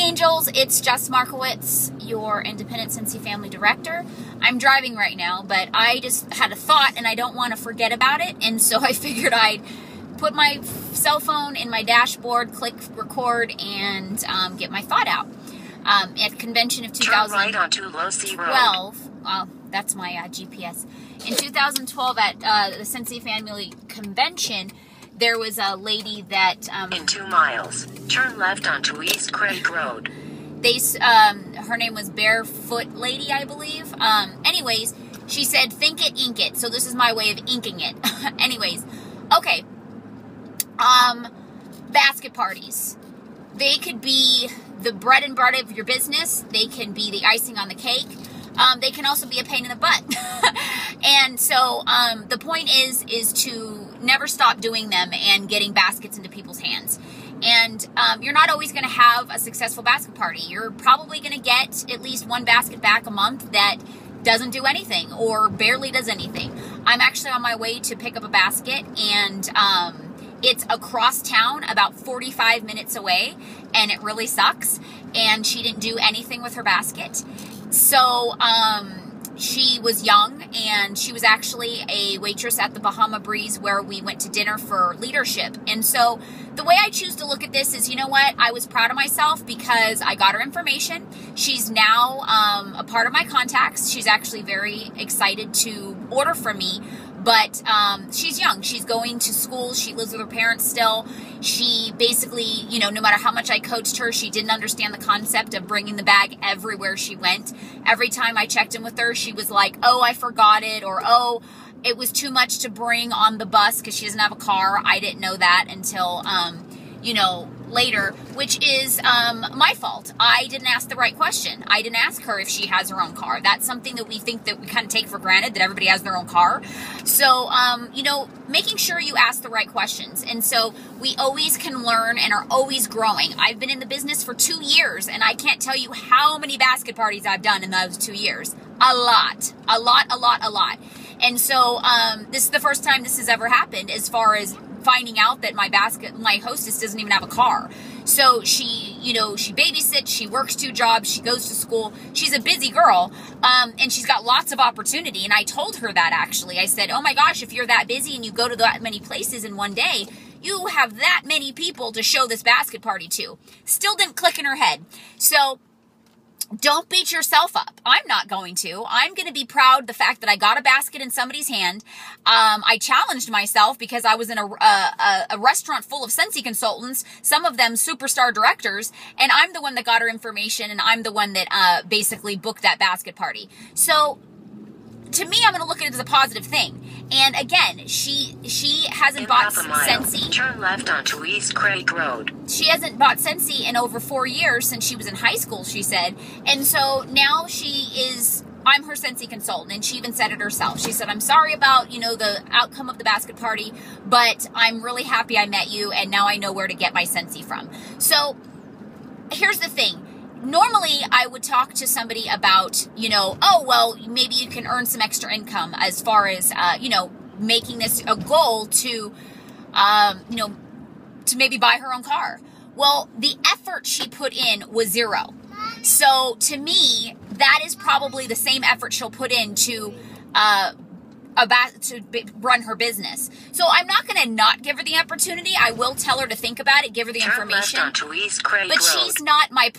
Angels, it's Jess Markowitz, your Independent Cincy Family Director. I'm driving right now, but I just had a thought and I don't want to forget about it, and so I figured I'd put my cell phone in my dashboard, click record, and get my thought out. At convention of 2012, right onto Losee Road. That's my GPS. In 2012 at the Cincy Family Convention, there was a lady that... in 2 miles, turn left onto East Craig Road. Her name was Barefoot Lady, I believe. Anyways, she said, think it, ink it. So this is my way of inking it. Anyways, okay. Basket parties. They could be the bread and butter of your business. They can be the icing on the cake. They can also be a pain in the butt. And so the point is to never stop doing them and getting baskets into people's hands. And you're not always going to have a successful basket party. You're probably going to get at least one basket back a month that doesn't do anything or barely does anything. I'm actually on my way to pick up a basket, and it's across town, about 45 minutes away, and it really sucks. And she didn't do anything with her basket. So, she was young, and she was actually a waitress at the Bahama Breeze where we went to dinner for leadership. And so the way I choose to look at this is, you know what? I was proud of myself because I got her information. She's now a part of my contacts. She's actually very excited to order from me. But she's young. She's going to school. She lives with her parents still. She basically, you know, no matter how much I coached her, she didn't understand the concept of bringing the bag everywhere she went. Every time I checked in with her, she was like, oh, I forgot it, or oh, it was too much to bring on the bus because she doesn't have a car. I didn't know that until, you know, later, which is my fault. I didn't ask the right question. I didn't ask her if she has her own car. That's something that we think that we kind of take for granted, that everybody has their own car. So, you know, making sure you ask the right questions. And so we always can learn and are always growing. I've been in the business for 2 years, and I can't tell you how many basket parties I've done in those 2 years. A lot. And so this is the first time this has ever happened as far as finding out that my hostess doesn't even have a car. So she, you know, she babysits, she works 2 jobs, she goes to school. She's a busy girl, and she's got lots of opportunity. And I told her that, actually. I said, oh my gosh, if you're that busy and you go to that many places in one day, you have that many people to show this basket party to. Still didn't click in her head. So don't beat yourself up. I'm not going to. I'm going to be proud the fact that I got a basket in somebody's hand. I challenged myself because I was in a restaurant full of Cincy consultants, some of them superstar directors, and I'm the one that got her information, and I'm the one that basically booked that basket party. So to me, I'm going to look at it as a positive thing. And again, she hasn't bought Cincy. Turn left onto East Craig Road. She hasn't bought Cincy in over 4 years, since she was in high school, she said. And so now I'm her Cincy consultant, and she even said it herself. She said, I'm sorry about, you know, the outcome of the basket party, but I'm really happy I met you, and now I know where to get my Cincy from. So here's the thing. Normally, I would talk to somebody about, you know, oh, well, maybe you can earn some extra income as far as, you know, making this a goal to, you know, to maybe buy her own car. Well, the effort she put in was 0. So to me, that is probably the same effort she'll put in to run her business. So I'm not going to not give her the opportunity. I will tell her to think about it, give her the information. Turn left onto East Craig But Road. she's not my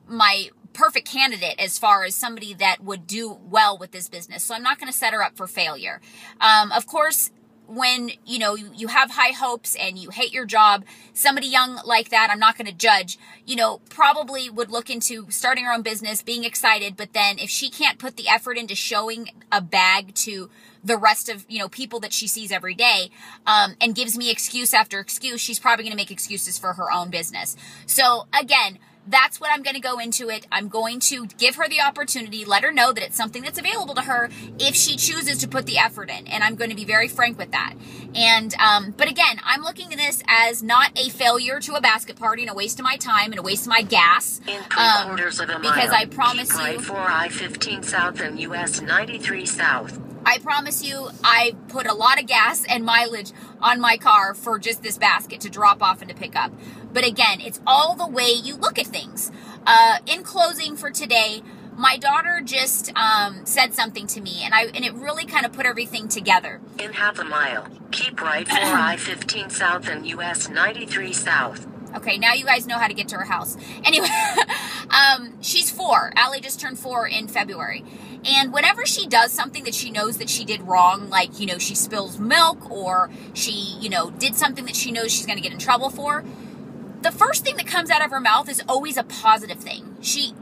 my perfect candidate as far as somebody that would do well with this business. So I'm not going to set her up for failure. Of course, when, you know, you have high hopes and you hate your job, somebody young like that, I'm not going to judge, you know, probably would look into starting her own business, being excited, but then if she can't put the effort into showing a bag to the rest of, you know, people that she sees every day, and gives me excuse after excuse, she's probably going to make excuses for her own business. So again, that's what I'm going to go into it. I'm going to give her the opportunity, let her know that it's something that's available to her if she chooses to put the effort in. And I'm going to be very frank with that. And, but again, I'm looking at this as not a failure to a basket party and a waste of my time and a waste of my gas. In 3/4 of a mile, because I promise keep right you, for I-15 South and US 93 South. I promise you, I put a lot of gas and mileage on my car for just this basket to drop off and to pick up. But again, it's all the way you look at things. In closing for today, my daughter just said something to me, and it really kind of put everything together. In half a mile, keep right for I-15 South and US 93 South. Okay, now you guys know how to get to her house. Anyway, she's 4. Allie just turned 4 in February. And whenever she does something that she knows that she did wrong, like, you know, she spills milk or she, you know, did something that she knows she's going to get in trouble for, the first thing that comes out of her mouth is always a positive thing.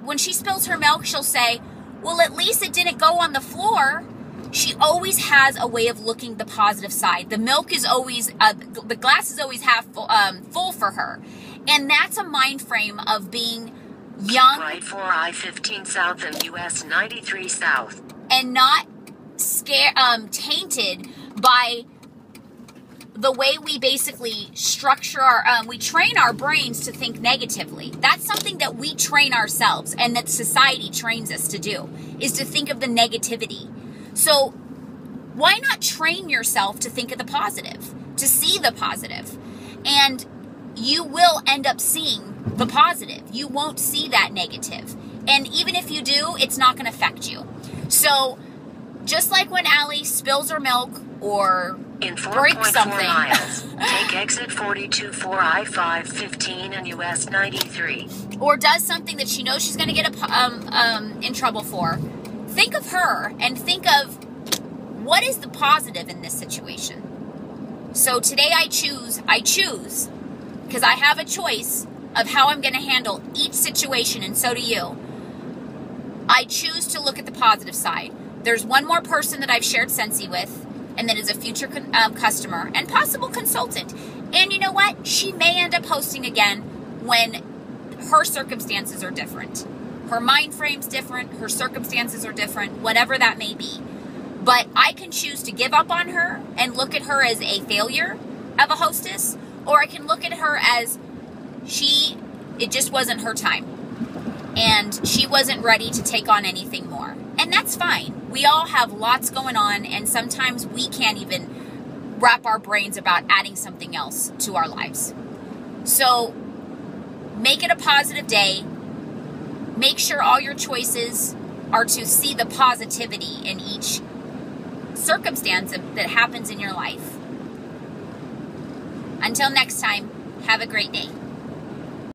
When she spills her milk, she'll say, well, at least it didn't go on the floor. She always has a way of looking the positive side. The milk is always, the glass is always half full for her. And that's a mind frame of being young. Right for I-15 South and US 93 South. And not tainted by the way we basically structure we train our brains to think negatively. That's something that we train ourselves and that society trains us to do, is to think of the negativity. So why not train yourself to think of the positive, to see the positive? And you will end up seeing the positive. You won't see that negative. And even if you do, it's not going to affect you. So just like when Allie spills her milk or breaks something. Miles, take exit 42 for I-515 and US 93. Or does something that she knows she's going to get in trouble for. Think of her and think of what is the positive in this situation. So today I choose, because I have a choice of how I'm going to handle each situation, and so do you. I choose to look at the positive side. There's one more person that I've shared Scentsy with, and that is a future customer and possible consultant. And you know what? She may end up hosting again when her circumstances are different. Her mind frame's different, her circumstances are different, whatever that may be. But I can choose to give up on her and look at her as a failure of a hostess, or I can look at her as it just wasn't her time. And she wasn't ready to take on anything more. And that's fine. We all have lots going on, and sometimes we can't even wrap our brains about adding something else to our lives. So make it a positive day. Make sure all your choices are to see the positivity in each circumstance that happens in your life. Until next time, have a great day.